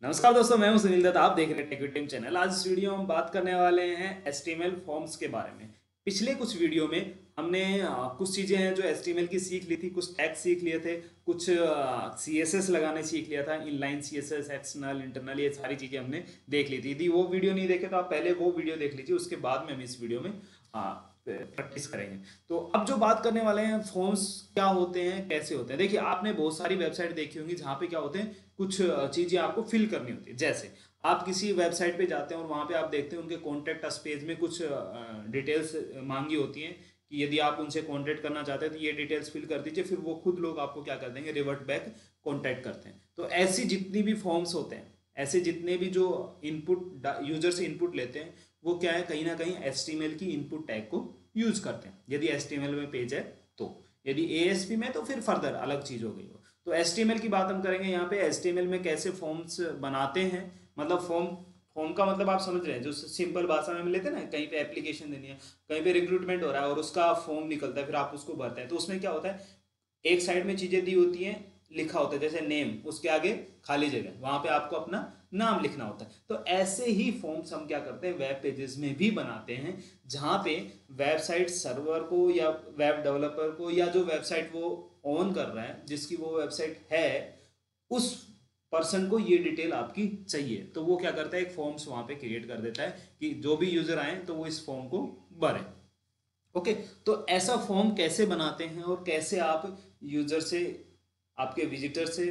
नमस्कार दोस्तों, मैं हूं सुनील दत्त। आप देख रहे हैं टेक्विटीम चैनल। आज इस वीडियो में हम बात करने वाले हैं HTML फॉर्म्स के बारे में। पिछले कुछ वीडियो में हमने कुछ चीज़ें हैं जो HTML की सीख ली थी, कुछ टैग सीख लिए थे, कुछ CSS लगाने सीख लिया था, इनलाइन CSS, एक्सटर्नल, इंटरनल, ये सारी चीज़ें हमने देख ली थी। यदि वो वीडियो नहीं देखे तो आप पहले वो वीडियो देख लीजिए, उसके बाद में हम इस वीडियो में प्रैक्टिस करेंगे। तो अब जो बात करने वाले हैं, फॉर्म्स क्या होते हैं, कैसे होते हैं। देखिए, आपने बहुत सारी वेबसाइट देखी होंगी जहाँ पे क्या होते हैं, कुछ चीज़ें आपको फिल करनी होती है। जैसे आप किसी वेबसाइट पे जाते हैं और वहाँ पे आप देखते हैं उनके कॉन्टैक्ट अस पेज में कुछ डिटेल्स मांगी होती हैं कि यदि आप उनसे कॉन्टैक्ट करना चाहते हैं तो ये डिटेल्स फिल कर दीजिए। फिर वो खुद लोग आपको क्या कर देंगे, रिवर्ट बैक कॉन्टैक्ट करते हैं। तो ऐसी जितनी भी फॉर्म्स होते हैं, ऐसे जितने भी जो इनपुट यूजर से इनपुट लेते हैं, वो क्या है, कहीं ना कहीं HTML की इनपुट टैग को यूज करते हैं। यदि HTML में पेज है तो, यदि ASP में तो फिर फर्दर अलग चीज़ हो गई हो। तो HTML की बात हम करेंगे यहाँ पे। HTML में कैसे फॉर्म्स बनाते हैं, मतलब फॉर्म फॉर्म का मतलब आप समझ रहे हैं, जो सिंपल भाषा में हम लेते हैं ना, कहीं पे एप्लीकेशन देनी है, कहीं पे रिक्रूटमेंट हो रहा है और उसका फॉर्म निकलता है, फिर आप उसको भरते हैं। तो उसमें क्या होता है, एक साइड में चीजें दी होती हैं, लिखा होता है जैसे नेम, उसके आगे खाली जगह, वहां पे आपको अपना नाम लिखना होता है। तो ऐसे ही फॉर्म्स हम क्या करते हैं, वेब पेजेस में भी बनाते हैं, जहां पे वेबसाइट सर्वर को या वेब डेवलपर को या जो वेबसाइट वो ऑन कर रहा है, जिसकी वो वेबसाइट है, उस पर्सन को ये डिटेल आपकी चाहिए। तो वो क्या करता है, एक फॉर्म्स वहां पे क्रिएट कर देता है कि जो भी यूजर आए तो वो इस फॉर्म को भरे। ओके, तो ऐसा फॉर्म कैसे बनाते हैं और कैसे आप यूजर से, आपके विजिटर से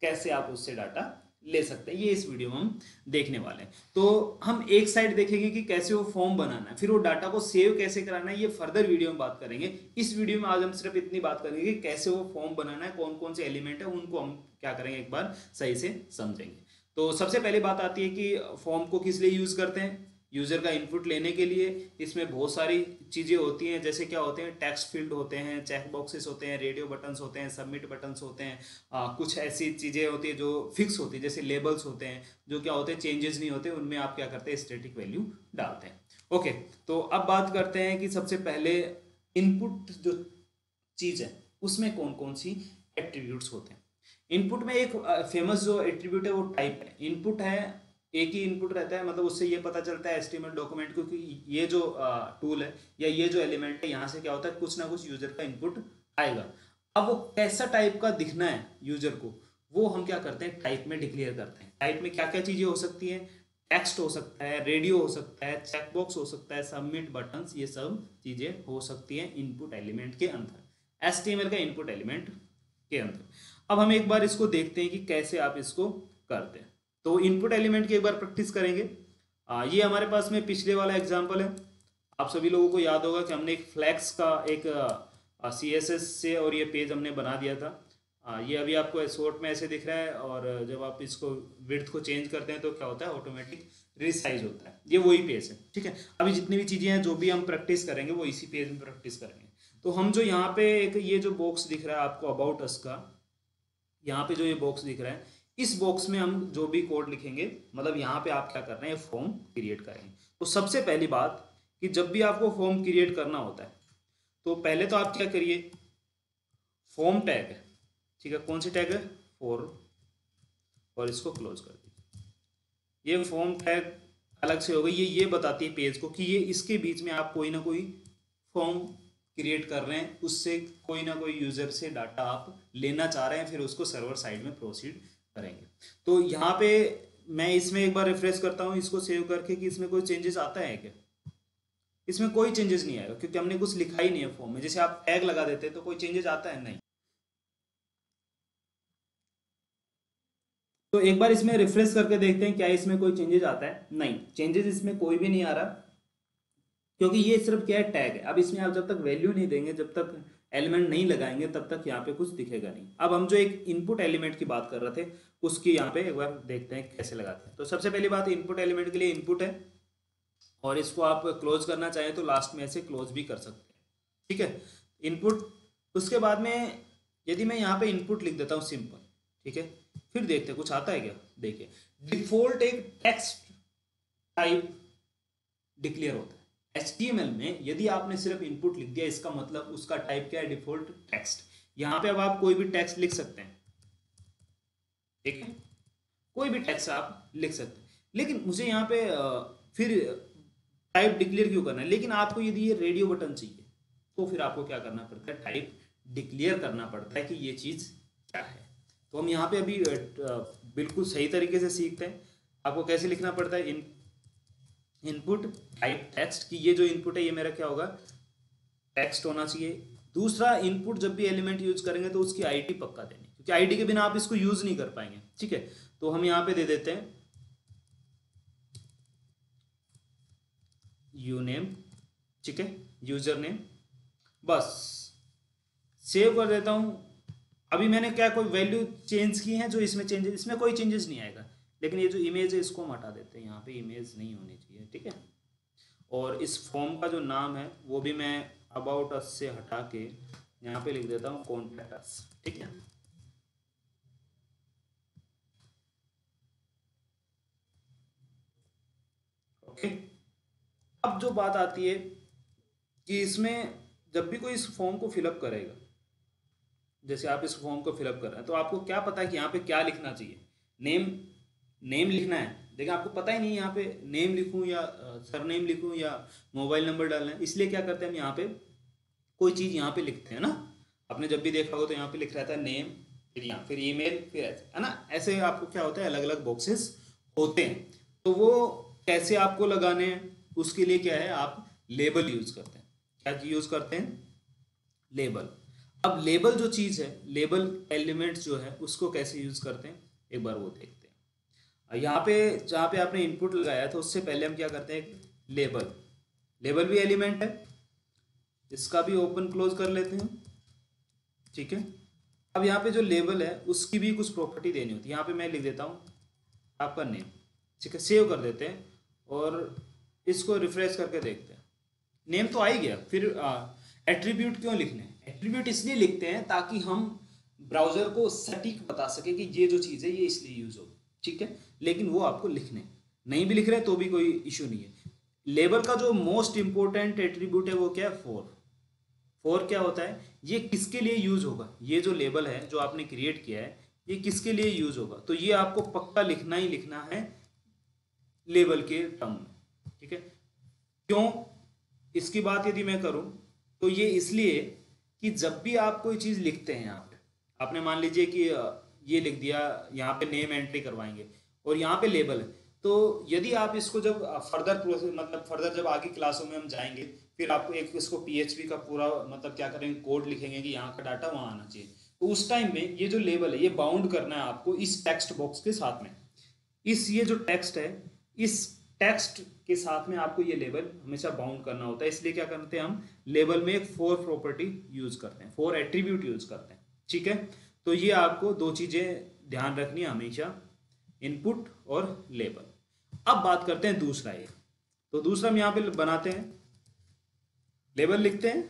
कैसे आप उससे डाटा ले सकते हैं, ये इस वीडियो में हम देखने वाले हैं। तो हम एक साइड देखेंगे कि कैसे वो फॉर्म बनाना है, फिर वो डाटा को सेव कैसे कराना है, ये फर्दर वीडियो में बात करेंगे। इस वीडियो में आज हम सिर्फ इतनी बात करेंगे कि कैसे वो फॉर्म बनाना है, कौन कौन से एलिमेंट है, उनको हम क्या करेंगे, एक बार सही से समझेंगे। तो सबसे पहले बात आती है कि फॉर्म को किस लिए यूज करते हैं। यूजर का इनपुट लेने के लिए। इसमें बहुत सारी चीज़ें होती हैं, जैसे क्या होते हैं, टेक्स्ट फील्ड होते हैं, चेक बॉक्सेस होते हैं, रेडियो बटन्स होते हैं, सबमिट बटन्स होते हैं। कुछ ऐसी चीज़ें होती है जो फिक्स होती है, जैसे लेबल्स होते हैं, जो क्या होते हैं, चेंजेस नहीं होते, उनमें आप क्या करते हैं, स्टैटिक वैल्यू डालते हैं। ओके, तो अब बात करते हैं कि सबसे पहले इनपुट जो चीज़ है उसमें कौन कौन सी एट्रीब्यूट्स होते हैं। इनपुट में एक फेमस जो एट्रीब्यूट है वो टाइप है। इनपुट है, एक ही इनपुट रहता है, मतलब उससे ये पता चलता है HTML डॉक्यूमेंट को कि ये जो टूल है या ये जो एलिमेंट है, यहाँ से क्या होता है, कुछ ना कुछ यूजर का इनपुट आएगा। अब वो कैसा टाइप का दिखना है यूजर को, वो हम क्या करते हैं, टाइप में डिक्लेयर करते हैं। टाइप में क्या क्या चीजें हो सकती है, टेक्स्ट हो सकता है, रेडियो हो सकता है, चेकबॉक्स हो सकता है, सबमिट बटन्स, ये सब चीजें हो सकती हैं इनपुट एलिमेंट के अंदर, HTML का इनपुट एलिमेंट के अंदर। अब हम एक बार इसको देखते हैं कि कैसे आप इसको करते हैं। तो इनपुट एलिमेंट की एक बार प्रैक्टिस करेंगे। ये हमारे पास में पिछले वाला एग्जांपल है। आप सभी लोगों को याद होगा कि हमने एक फ्लैक्स का एक CSS से और ये पेज हमने बना दिया था। ये अभी आपको शॉर्ट में ऐसे दिख रहा है, और जब आप इसको विड्थ को चेंज करते हैं तो क्या होता है, ऑटोमेटिक रिसाइज होता है। ये वही पेज है, ठीक है। अभी जितनी भी चीज़ें हैं जो भी हम प्रैक्टिस करेंगे वो इसी पेज में प्रैक्टिस करेंगे। तो हम जो यहाँ पे एक ये जो बॉक्स दिख रहा है आपको अबाउट अस का, यहाँ पे जो ये बॉक्स दिख रहा है, इस बॉक्स में हम जो भी कोड लिखेंगे, मतलब यहाँ पे आप क्या कर रहे हैं, फॉर्म क्रिएट करेंगे। तो सबसे पहली बात कि जब भी आपको फॉर्म क्रिएट करना होता है तो पहले तो आप क्या करिए, फॉर्म टैग है, ठीक है, कौन सी टैग है, फॉर, और इसको क्लोज कर दीजिए। ये फॉर्म टैग अलग से हो गई, ये बताती है पेज को कि ये इसके बीच में आप कोई ना कोई फॉर्म क्रिएट कर रहे हैं, उससे कोई ना कोई यूजर से डाटा आप लेना चाह रहे हैं, फिर उसको सर्वर साइड में प्रोसीड करेंगे। तो यहाँ पे मैं इसमें एक बार रिफ्रेश करता हूँ इसको सेव करके कि इसमें कोई चेंजेस आता है क्या। इसमें कोई चेंजेस नहीं आएगा क्योंकि हमने कुछ लिखा ही नहीं है फॉर्म में। जैसे आप टैग लगा देते हैं तो कोई चेंजेस आता है, नहीं। तो एक बार इसमें रिफ्रेश करके देखते हैं क्या इसमें कोई चेंजेस आता है। नहीं, चेंजेस इसमें कोई भी नहीं आ रहा, क्योंकि ये सिर्फ क्या है, टैग है। अब इसमें आप जब तक वैल्यू नहीं देंगे, जब तक एलिमेंट नहीं लगाएंगे, तब तक यहाँ पे कुछ दिखेगा नहीं। अब हम जो एक इनपुट एलिमेंट की बात कर रहे थे, उसकी यहाँ पे एक बार देखते हैं कैसे लगाते हैं। तो सबसे पहली बात, इनपुट एलिमेंट के लिए इनपुट है, और इसको आप क्लोज करना चाहें तो लास्ट में ऐसे क्लोज भी कर सकते हैं, ठीक है, इनपुट। उसके बाद में यदि मैं यहाँ पे इनपुट लिख देता हूँ सिंपल, ठीक है, फिर देखते हैं कुछ आता है क्या। देखिए, डिफॉल्ट एक टेक्स्ट टाइप डिक्लेयर होता है HTML में। यदि आपने सिर्फ इनपुट लिख दिया, इसका मतलब उसका टाइप क्या है, डिफॉल्ट टेक्स्ट। यहां पे अब आप कोई भी टेक्स्ट लिख सकते हैं, ठीक है, कोई भी टेक्स्ट आप लिख सकते हैं। लेकिन मुझे यहाँ पे फिर टाइप डिक्लेयर क्यों करना है? लेकिन आपको यदि ये रेडियो बटन चाहिए तो फिर आपको क्या करना पड़ता है? टाइप डिक्लेयर करना पड़ता है कि ये चीज़ क्या है। तो हम यहाँ पे अभी बिल्कुल सही तरीके से सीखते हैं। आपको कैसे लिखना पड़ता है? इनपुट टाइप टेक्स्ट, कि ये जो इनपुट है ये मेरा क्या होगा? टेक्स्ट होना चाहिए। दूसरा, इनपुट जब भी एलिमेंट यूज करेंगे तो उसकी आईडी पक्का देनी, क्योंकि आईडी के बिना आप इसको यूज नहीं कर पाएंगे। ठीक है, तो हम यहां पे दे देते हैं यूनेम। ठीक है, यूजर नेम। बस सेव कर देता हूं। अभी मैंने क्या कोई वैल्यू चेंज की है जो इसमें चेंजेस, इसमें कोई चेंजेस नहीं आएगा। लेकिन ये जो इमेज है इसको हम हटा देते हैं, यहाँ पे इमेज नहीं होनी चाहिए। ठीक है, और इस फॉर्म का जो नाम है वो भी मैं अबाउट अस से हटा के यहाँ पे लिख देता हूँ कॉन्टैक्ट अस। ठीक है, ओके। अब जो बात आती है कि इसमें जब भी कोई इस फॉर्म को फिलअप करेगा, जैसे आप इस फॉर्म को फिलअप कर रहे हैं, तो आपको क्या पता है कि यहाँ पे क्या लिखना चाहिए? नेम, नेम लिखना है। लेकिन आपको पता ही नहीं यहाँ पे नेम लिखूं या सरनेम लिखूं या मोबाइल नंबर डालना है। इसलिए क्या करते हैं हम यहाँ पे कोई चीज़ यहाँ पे लिखते हैं ना। आपने जब भी देखा हो तो यहाँ पे लिख रहता है नेम, फिर यहाँ फिर ईमेल, फिर ऐसे, है ना? ऐसे आपको क्या होता है, अलग अलग बॉक्सेस होते हैं। तो वो कैसे आपको लगाने हैं उसके लिए क्या है, आप लेबल यूज करते हैं। क्या यूज करते हैं? लेबल। अब लेबल जो चीज़ है, लेबल एलिमेंट्स जो है उसको कैसे यूज करते हैं एक बार वो देखते हैं। यहाँ पे जहाँ पे आपने इनपुट लगाया था उससे पहले हम क्या करते हैं? लेबल। लेबल भी एलिमेंट है, इसका भी ओपन क्लोज कर लेते हैं। ठीक है, अब यहाँ पे जो लेबल है उसकी भी कुछ प्रॉपर्टी देनी होती है। यहाँ पे मैं लिख देता हूँ आपका नेम। ठीक है, सेव कर देते हैं और इसको रिफ्रेश करके देखते हैं। नेम तो आ ही गया। फिर एट्रीब्यूट क्यों लिखने हैं? एट्रीब्यूट इसलिए लिखते हैं ताकि हम ब्राउजर को सटीक बता सके कि ये जो चीज़ है ये इसलिए यूज होगी। ठीक है, लेकिन वो आपको लिखने, नहीं भी लिख रहे तो भी कोई इशू नहीं है। लेबल का जो मोस्ट इंपॉर्टेंट एट्रीब्यूट है वो क्या है? फोर। फोर क्या होता है? ये किसके लिए यूज होगा? ये जो लेबल है जो आपने क्रिएट किया है ये किसके लिए यूज होगा? तो ये आपको पक्का लिखना ही लिखना है लेबल के टर्म में। ठीक है, क्यों? इसकी बात यदि मैं करूं तो ये इसलिए कि जब भी आप कोई चीज लिखते हैं यहाँ पे, आपने मान लीजिए कि ये लिख दिया, यहाँ पे नेम एंट्री करवाएंगे और यहाँ पे लेबल है, तो यदि आप इसको जब फर्दर प्रोसेस, मतलब फर्दर जब आगे क्लासों में हम जाएंगे, फिर आपको एक इसको पीएचपी का पूरा मतलब क्या करेंगे, कोड लिखेंगे कि यहाँ का डाटा वहाँ आना चाहिए। तो उस टाइम में ये जो लेबल है ये बाउंड करना है आपको इस टेक्स्ट बॉक्स के साथ में। इस ये जो टेक्स्ट है, इस टेक्स्ट के साथ में आपको ये लेबल हमेशा बाउंड करना होता है। इसलिए क्या करते हैं हम लेबल में एक फोर प्रॉपर्टी यूज करते हैं, फोर एट्रीब्यूट यूज करते हैं। ठीक है, तो ये आपको दो चीजें ध्यान रखनी है हमेशा, इनपुट और लेबल। अब बात करते हैं दूसरा ये। तो दूसरा हम यहां पे बनाते हैं, लेबल लिखते हैं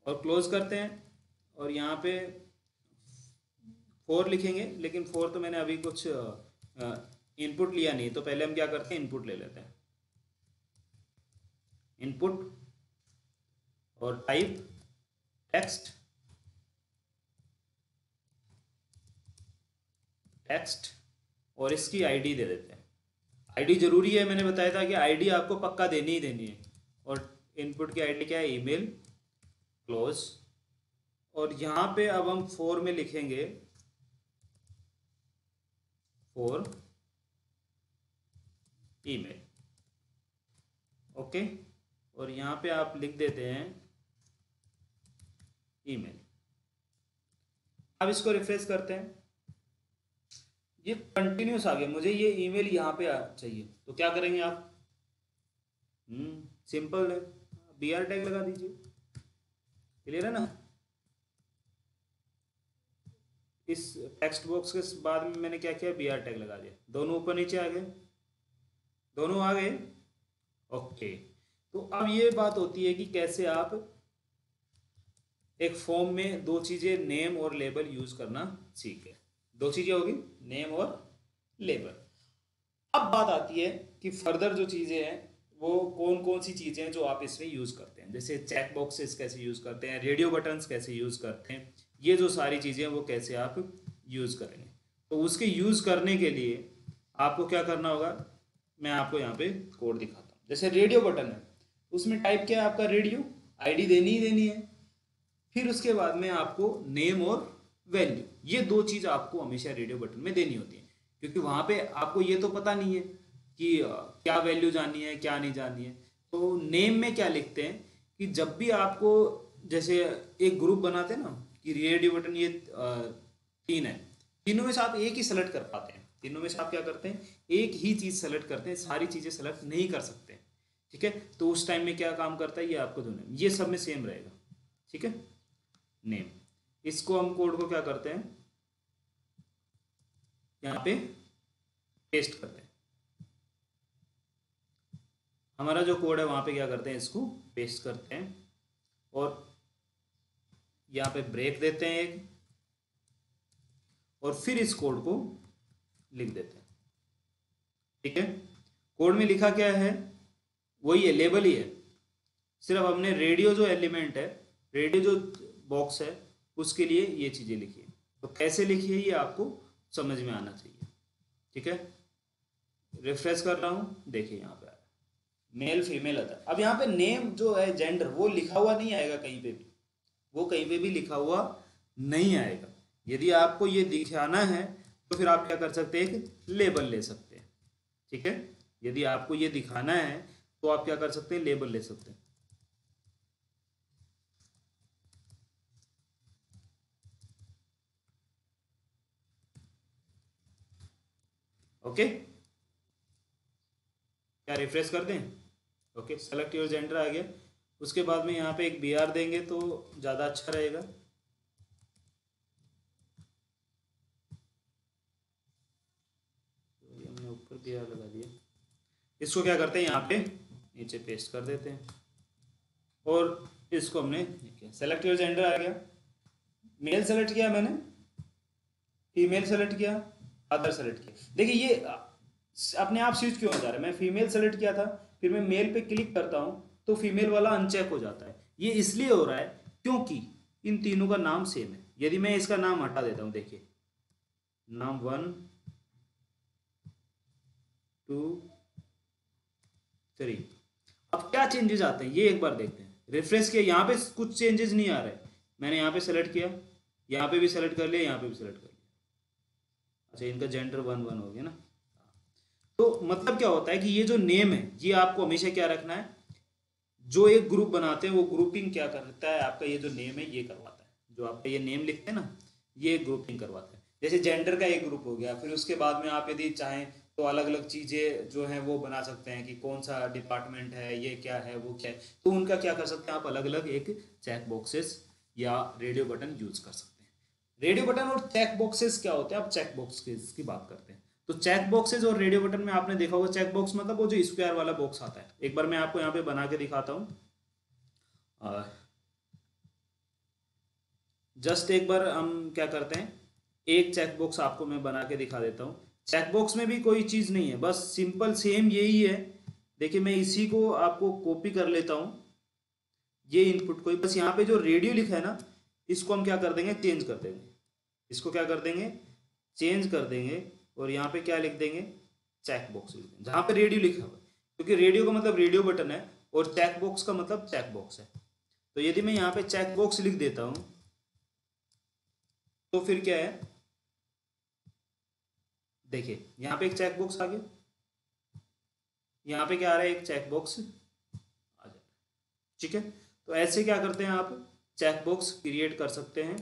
और क्लोज करते हैं और यहाँ पे फोर लिखेंगे। लेकिन फोर तो मैंने अभी कुछ इनपुट लिया नहीं, तो पहले हम क्या करते हैं, इनपुट ले लेते हैं। इनपुट और टाइप टेक्स्ट, टेक्स्ट और इसकी आईडी दे देते हैं। आईडी जरूरी है, मैंने बताया था कि आईडी आपको पक्का देनी ही देनी है। और इनपुट की आईडी क्या है? Email, close. और यहाँ पे अब हम फोर में लिखेंगे फॉर ईमेल। ओके, और यहाँ पे आप लिख देते हैं ईमेल। अब इसको रिफ्रेश करते हैं, ये कंटिन्यूस आ गया, मुझे ये ईमेल यहाँ पे चाहिए। तो क्या करेंगे आप? सिंपल है, BR टैग लगा दीजिए। क्लियर है ना? इस टेक्स्ट बॉक्स के बाद में मैंने क्या किया? BR टैग लगा दिया। दोनों ऊपर नीचे आ गए, दोनों आ गए। ओके, तो अब ये बात होती है कि कैसे आप एक फॉर्म में दो चीजें नेम और लेबल यूज करना सीखे। दो चीजें होगी, नेम और लेबल। अब बात आती है कि फर्दर जो चीजें हैं वो कौन कौन सी चीज़ें हैं जो आप इसमें यूज़ करते हैं, जैसे चेक बॉक्सेस कैसे यूज़ करते हैं, रेडियो बटन्स कैसे यूज़ करते हैं, ये जो सारी चीज़ें हैं वो कैसे आप यूज़ करेंगे। तो उसके यूज़ करने के लिए आपको क्या करना होगा, मैं आपको यहाँ पे कोड दिखाता हूँ। जैसे रेडियो बटन है, उसमें टाइप क्या है आपका, रेडियो, आईडी देनी ही देनी है। फिर उसके बाद में आपको नेम और वैल्यू, ये दो चीज़ आपको हमेशा रेडियो बटन में देनी होती है, क्योंकि वहाँ पे आपको ये तो पता नहीं है कि क्या वैल्यू जाननी है क्या नहीं जाननी है। तो नेम में क्या लिखते हैं कि जब भी आपको, जैसे एक ग्रुप बनाते हैं ना कि रेडियो बटन ये तीन है, तीनों में से आप एक ही सेलेक्ट कर पाते हैं, तीनों में से आप क्या करते हैं, एक ही चीज़ सेलेक्ट करते हैं, सारी चीज़ें सेलेक्ट नहीं कर सकते। ठीक है, तो उस टाइम में क्या काम करता है, ये आपको दोनों, ये सब में सेम रहेगा। ठीक है, नेम, इसको हम कोड को क्या करते हैं, यहाँ पे पेस्ट करते हैं। हमारा जो कोड है वहां पे क्या करते हैं, इसको पेस्ट करते हैं और यहाँ पे ब्रेक देते हैं एक, और फिर इस कोड को लिख देते हैं। ठीक है, कोड में लिखा क्या है, वही है, लेबल ही है, सिर्फ हमने रेडियो जो एलिमेंट है, रेडियो जो बॉक्स है, उसके लिए ये चीज़ें लिखी है। तो कैसे लिखी है ये आपको समझ में आना चाहिए। ठीक है, रिफ्रेश कर रहा हूँ, देखिए यहाँ पे मेल फीमेल आता है। अब यहाँ पे नेम जो है, जेंडर, वो लिखा हुआ नहीं आएगा कहीं पे भी, वो कहीं पे भी लिखा हुआ नहीं आएगा। यदि आपको ये दिखाना है तो फिर आप क्या कर सकते हैं, एक लेबल ले सकते हैं। ठीक है, यदि आपको ये दिखाना है तो आप क्या कर सकते हैं, लेबल ले सकते हैं। ओके, क्या रिफ्रेश कर दें, ओके, सेलेक्ट योर जेंडर आ गया। उसके बाद में यहाँ पे एक बी आर देंगे तो ज़्यादा अच्छा रहेगा। तो ये हमने ऊपर बी आर लगा दिया, इसको क्या करते हैं, यहाँ पे नीचे पेस्ट कर देते हैं और इसको हमने सेलेक्ट योर जेंडर आ गया, मेल सेलेक्ट किया मैंने, फीमेल सेलेक्ट किया, अदर सेलेक्ट किया। देखिए ये अपने आप स्विच क्यों हो जा रहा है, मैं फीमेल सेलेक्ट किया था, फिर मैं मेल पे क्लिक करता हूँ तो फीमेल वाला अनचेक हो जाता है। ये इसलिए हो रहा है क्योंकि इन तीनों का नाम सेम है। यदि मैं इसका नाम हटा देता हूँ, देखिए नाम 1 2 3, अब क्या चेंजेस आते हैं ये एक बार देखते हैं। रिफ्रेश किया, यहाँ पे कुछ चेंजेस नहीं आ रहे, मैंने यहाँ पे सेलेक्ट किया, यहाँ पे भी सेलेक्ट कर लिया, यहाँ पे भी सेलेक्ट कर लिया। अच्छा, इनका जेंडर 1 1 हो गया ना। तो मतलब क्या होता है कि ये जो नेम है ये आपको हमेशा क्या रखना है, जो एक ग्रुप बनाते हैं वो ग्रुपिंग क्या करता है, आपका ये जो नेम है ये करवाता है, जो आपका ये नेम लिखते हैं ना, ये ग्रुपिंग करवाता है। जैसे जेंडर का एक ग्रुप हो गया, फिर उसके बाद में आप यदि चाहें तो अलग अलग चीज़ें जो है वो बना सकते हैं कि कौन सा डिपार्टमेंट है, ये क्या है, वो क्या है, तो उनका क्या कर सकते हैं आप, अलग अलग एक चेक बॉक्सेस या रेडियो बटन यूज कर सकते हैं। रेडियो बटन और चेक बॉक्सेस क्या होते हैं, आप चेक बॉक्स की बात करते हैं। तो चेक बॉक्सेज और रेडियो बटन में आपने देखा होगा, चेक बॉक्स मतलब वो जो स्क्वायर वाला बॉक्स आता है। एक बार मैं आपको यहाँ पे बना के दिखाता हूँ, जस्ट एक बार हम क्या करते हैं, एक चेक बॉक्स आपको मैं बना के दिखा देता हूँ। चेक बॉक्स में भी कोई चीज़ नहीं है, बस सिंपल सेम यही है। देखिए मैं इसी को आपको कॉपी कर लेता हूँ, ये इनपुट को, बस यहाँ पे जो रेडियो लिखा है ना, इसको हम क्या कर देंगे, चेंज कर देंगे, इसको क्या कर देंगे, चेंज कर देंगे, और यहाँ पे क्या लिख देंगे, चेक बॉक्स लिख देंगे जहाँ पे रेडियो लिखा हुआ है, क्योंकि रेडियो का मतलब रेडियो बटन है और चेक बॉक्स का मतलब चेक बॉक्स है। तो यदि मैं यहाँ पे चेक बॉक्स लिख देता हूँ तो फिर क्या है, देखिए यहाँ पे एक चेक बॉक्स आ गया, यहाँ पे क्या आ रहा है, एक चेक बॉक्स आ जाए। ठीक है, तो ऐसे क्या करते हैं आप, चेक बॉक्स क्रिएट कर सकते हैं।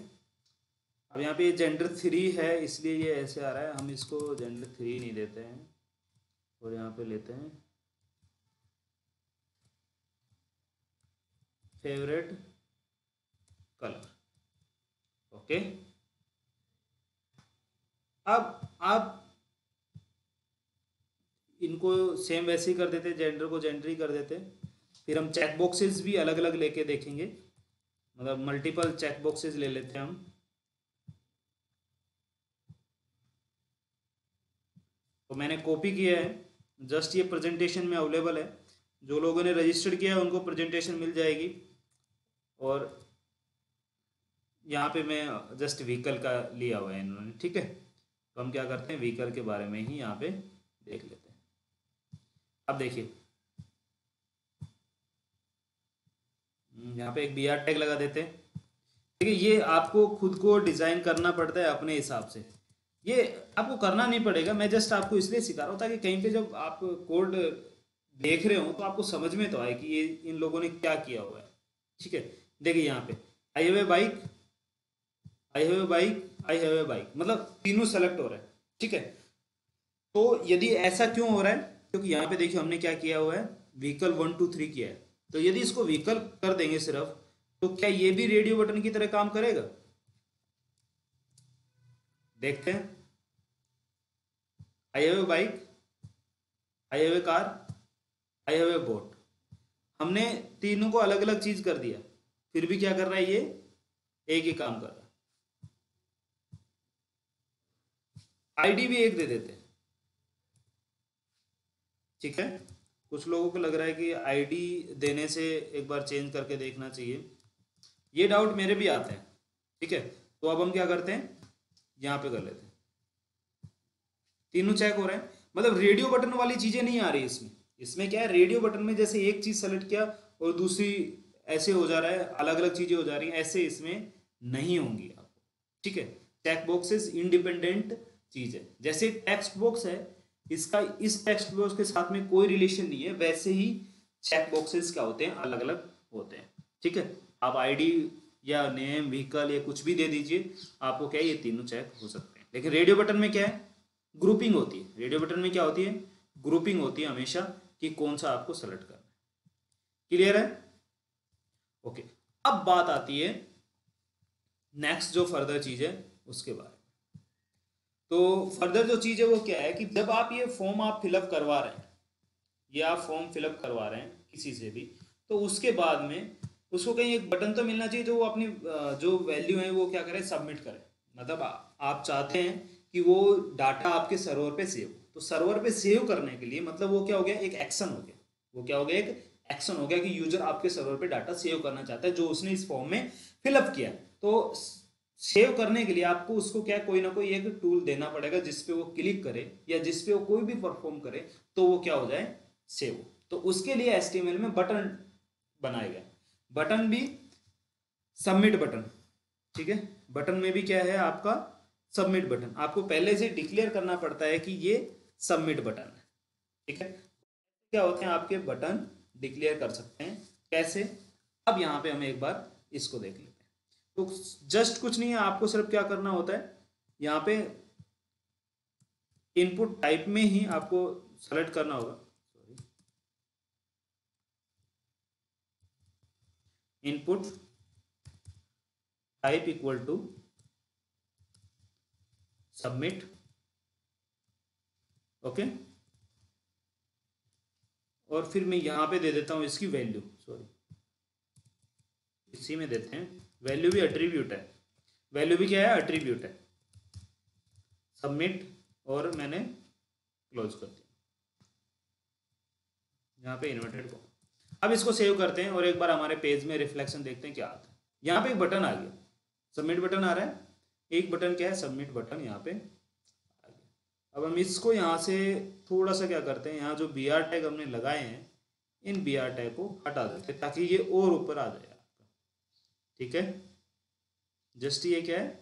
अब यहाँ पे जेंडर 3 है इसलिए ये ऐसे आ रहा है, हम इसको जेंडर 3 नहीं देते हैं और यहाँ पे लेते हैं फेवरेट कलर। ओके, अब आप इनको सेम वैसे ही कर देते, जेंडर को जेंडर ही कर देते। फिर हम चेक बॉक्सेस भी अलग अलग लेके देखेंगे, मतलब मल्टीपल चेक बॉक्सेस ले लेते हैं हम। तो मैंने कॉपी किया है, जस्ट ये प्रेजेंटेशन में अवेलेबल है, जो लोगों ने रजिस्टर किया है उनको प्रेजेंटेशन मिल जाएगी। और यहाँ पे मैं जस्ट व्हीकल का लिया हुआ है इन्होंने, ठीक है। तो हम क्या करते हैं, व्हीकल के बारे में ही यहाँ पे देख लेते हैं। अब देखिए यहाँ पे एक बी आर टैग लगा देते हैं। देखिए ये आपको खुद को डिज़ाइन करना पड़ता है अपने हिसाब से, ये आपको करना नहीं पड़ेगा, मैं जस्ट आपको इसलिए सिखा रहा हूँ ताकि कहीं पे जब आप कोड देख रहे हो तो आपको समझ में तो आए कि ये इन लोगों ने क्या किया हुआ है, ठीक है। देखिए यहाँ पे I have a bike, I have a bike, I have a bike, मतलब तीनों सेलेक्ट हो रहा है, ठीक है। तो यदि ऐसा क्यों हो रहा है, क्योंकि यहाँ पे देखिए हमने क्या किया हुआ है, व्हीकल 1 2 3 किया है। तो यदि इसको व्हीकल कर देंगे सिर्फ, तो क्या ये भी रेडियो बटन की तरह काम करेगा, देखते हैं। I have a bike, I have a car, I have a boat, हमने तीनों को अलग अलग चीज कर दिया, फिर भी क्या कर रहा है, ये एक ही काम कर रहा है। आईडी भी एक दे देते हैं, ठीक है। कुछ लोगों को लग रहा है कि आईडी देने से एक बार चेंज करके देखना चाहिए, ये डाउट मेरे भी आते हैं, ठीक है। तो अब हम क्या करते हैं, यहाँ पे कर लेते हैं, तीनों चेक हो रहे हैं, मतलब रेडियो बटन वाली चीजें नहीं आ रही इसमें। इसमें क्या है, रेडियो बटन में जैसे एक चीज सेलेक्ट किया और दूसरी ऐसे हो जा रहा है, अलग अलग चीजें हो जा रही हैं, ऐसे इसमें नहीं होंगी आपको, ठीक है। चेक बॉक्सेस इंडिपेंडेंट चीज है, जैसे टेक्स्ट बॉक्स है, इसका इस टेक्स्ट बॉक्स के साथ में कोई रिलेशन नहीं है, वैसे ही चेक बॉक्सेस क्या होते हैं, अलग अलग होते हैं, ठीक है। आप आईडी या नेम, व्हीकल या कुछ भी दे दीजिए, आपको क्या है, ये तीनों चेक हो सकते हैं। लेकिन रेडियो बटन में क्या है, ग्रुपिंग होती है। रेडियो बटन में क्या होती है, ग्रुपिंग होती है हमेशा, कि कौन सा आपको सेलेक्ट करना है। क्लियर है, ओके। अब बात आती है नेक्स्ट जो फर्दर चीज है उसके बारे में। तो फर्दर जो चीज है वो क्या है, कि जब आप ये फॉर्म आप फिलअप करवा रहे हैं, ये आप फॉर्म फिलअप करवा रहे हैं किसी से भी, तो उसके बाद में उसको कहीं एक बटन तो मिलना चाहिए जो वो अपनी जो वैल्यू है वो क्या करे, सबमिट करे। मतलब आप चाहते हैं कि वो डाटा आपके सर्वर पे सेव हो, तो सर्वर पे सेव करने के लिए मतलब वो क्या हो गया, एक एक्शन हो गया। वो क्या हो गया, एक एक्शन हो गया कि यूजर आपके सर्वर पे डाटा सेव करना चाहता है जो उसने इस फॉर्म में फिलअप किया। तो सेव करने के लिए आपको उसको क्या, कोई ना कोई एक टूल देना पड़ेगा जिसपे वो क्लिक करे या जिसपे वो कोई भी परफॉर्म करे तो वो क्या हो जाए, सेव। तो उसके लिए HTML में बटन बनाए गए, बटन भी सबमिट बटन, ठीक है। बटन में भी क्या है आपका सबमिट बटन, आपको पहले से डिक्लेयर करना पड़ता है कि ये सबमिट बटन है, ठीक है। क्या होते हैं आपके बटन डिक्लेयर कर सकते हैं कैसे, अब यहाँ पे हम एक बार इसको देख लेते हैं। तो जस्ट कुछ नहीं है, आपको सिर्फ क्या करना होता है, यहाँ पे इनपुट टाइप में ही आपको सेलेक्ट करना होगा, input type equal to submit, okay. और फिर मैं यहां पे दे देता हूं इसकी वैल्यू, सॉरी इसी में देते हैं, वैल्यू भी एट्रीब्यूट है, वैल्यू भी क्या है, एट्रीब्यूट है, सबमिट, और मैंने क्लोज कर दिया यहाँ पे इन्वर्टेड को। अब इसको सेव करते हैं और एक बार हमारे पेज में रिफ्लेक्शन देखते हैं क्या आता है। यहाँ पे एक बटन आ गया, सबमिट बटन आ रहा है, एक बटन क्या है, सबमिट बटन यहाँ पे आ गया। अब हम इसको यहाँ से थोड़ा सा क्या करते हैं, यहाँ जो बी आर टैग हमने लगाए हैं इन बी आर टैग को हटा देते हैं ताकि ये और ऊपर आ जाए आपका, ठीक है। जस्ट ये क्या है,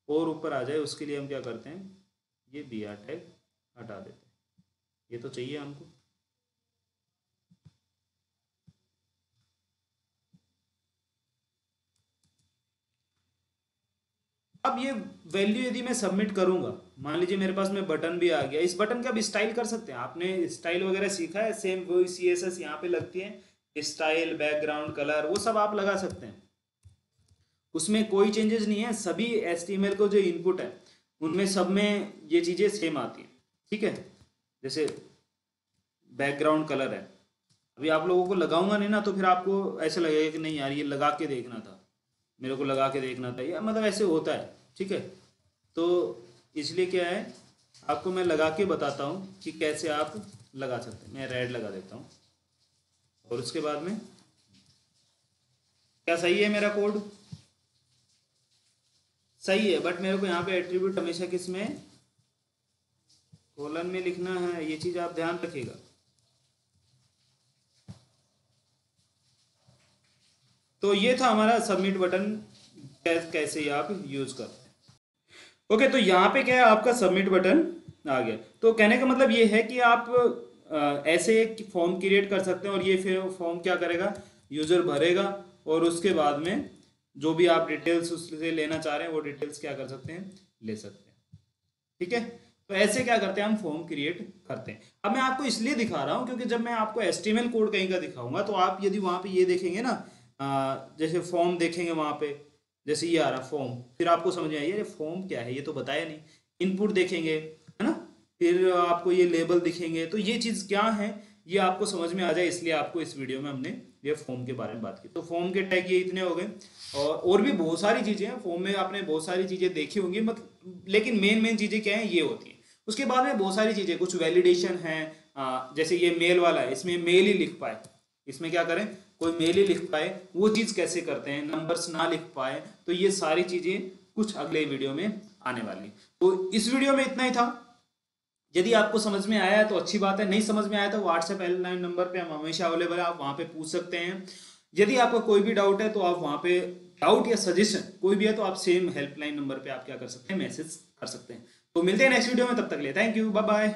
और ऊपर आ जाए, उसके लिए हम क्या करते हैं, ये बी आर टैग हटा देते हैं, ये तो चाहिए हमको। अब ये वैल्यू यदि मैं सबमिट करूंगा, मान लीजिए मेरे पास में बटन भी आ गया, इस बटन का भी स्टाइल कर सकते हैं, आपने स्टाइल वगैरह सीखा है, सेम वही CSS यहाँ पे लगती है, स्टाइल, बैकग्राउंड, कलर, वो सब आप लगा सकते हैं, उसमें कोई चेंजेस नहीं है। सभी HTML को जो इनपुट है उनमें सब में ये चीज़ें सेम आती हैं, ठीक है। जैसे बैकग्राउंड कलर है, अभी आप लोगों को लगाऊंगा नहीं ना तो फिर आपको ऐसे लगेगा कि नहीं यार ये लगा के देखना था, मेरे को लगा के देखना था, या मतलब ऐसे होता है, ठीक है। तो इसलिए क्या है, आपको मैं लगा के बताता हूँ कि कैसे आप लगा सकते हैं। मैं रेड लगा देता हूँ, और उसके बाद में क्या सही है मेरा कोड? सही है, बट मेरे को यहाँ पे एट्रीब्यूट हमेशा किस में, कॉलन में लिखना है, ये चीज आप ध्यान रखिएगा। तो ये था हमारा सबमिट बटन, कैसे आप यूज करते हैं। ओके, तो यहाँ पे क्या है, आपका सबमिट बटन आ गया। तो कहने का मतलब ये है कि आप ऐसे एक फॉर्म क्रिएट कर सकते हैं और ये फिर फॉर्म क्या करेगा, यूजर भरेगा और उसके बाद में जो भी आप डिटेल्स उससे लेना चाह रहे हैं वो डिटेल्स क्या कर सकते हैं, ले सकते हैं। ठीक है, तो ऐसे क्या करते हैं हम, फॉर्म क्रिएट करते हैं। अब मैं आपको इसलिए दिखा रहा हूँ क्योंकि जब मैं आपको HTML कोड कहीं का दिखाऊंगा तो आप यदि वहां पे ये देखेंगे ना, जैसे फॉर्म देखेंगे वहां पे, जैसे ये आ रहा फॉर्म, फिर आपको समझ में आइए ये फॉर्म क्या है, ये तो बताया नहीं। इनपुट देखेंगे, है ना, फिर आपको ये लेबल दिखेंगे, तो ये चीज़ क्या है ये आपको समझ में आ जाए, इसलिए आपको इस वीडियो में हमने ये फॉर्म के बारे में बात की। तो फॉर्म के टैग ये इतने हो गए, और भी बहुत सारी चीज़ें हैं फॉर्म में, आपने बहुत सारी चीज़ें देखी होंगी, मतलब लेकिन मेन चीज़ें क्या है, ये होती हैं। उसके बाद में बहुत सारी चीज़ें, कुछ वैलिडेशन है, जैसे ये मेल वाला है, इसमें मेल ही लिख पाए, इसमें क्या करें, कोई मेल ही लिख पाए, वो चीज़ कैसे करते हैं, नंबर्स ना लिख पाए, तो ये सारी चीज़ें कुछ अगले वीडियो में आने वाली। तो इस वीडियो में इतना ही था। यदि आपको समझ में आया है तो अच्छी बात है, नहीं समझ में आया तो व्हाट्सएप हेल्पलाइन नंबर पे हम हमेशा अवेलेबल है, आप वहाँ पे पूछ सकते हैं। यदि आपका कोई भी डाउट है तो आप वहाँ पे, डाउट या सजेशन कोई भी है तो आप सेम हेल्पलाइन नंबर पे आप क्या कर सकते हैं, मैसेज कर सकते हैं। तो मिलते हैं नेक्स्ट वीडियो में, तब तक के लिए थैंक यू, बाय बाय।